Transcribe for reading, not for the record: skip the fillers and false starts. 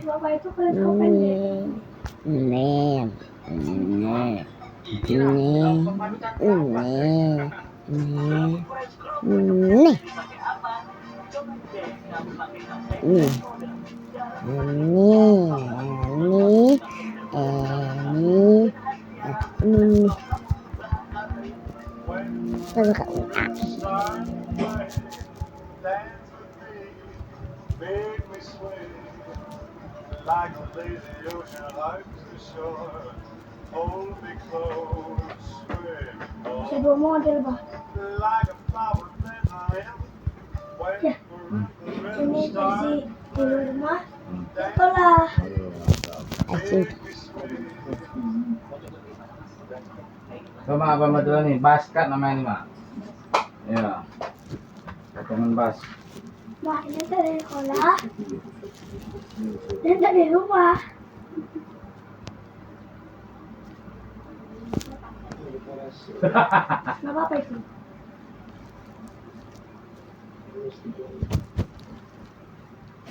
Bapak itu kulit kau pendek. Nih. Kalau kamu like the lazy ocean, like the shore. Hold me close, sway me more. Saya bawa model, Pak. Like a flower that I am. Wait Ya. for the Ini rhythm versi start. di luar rumah. Sekolah. asik. Make me sway. Sama apa betul nih? Basket namanya ini, Mak. Ya. Potongan bas. Mak, ini dari sekolah. Dan dari rumah. Nggak apa-apa itu.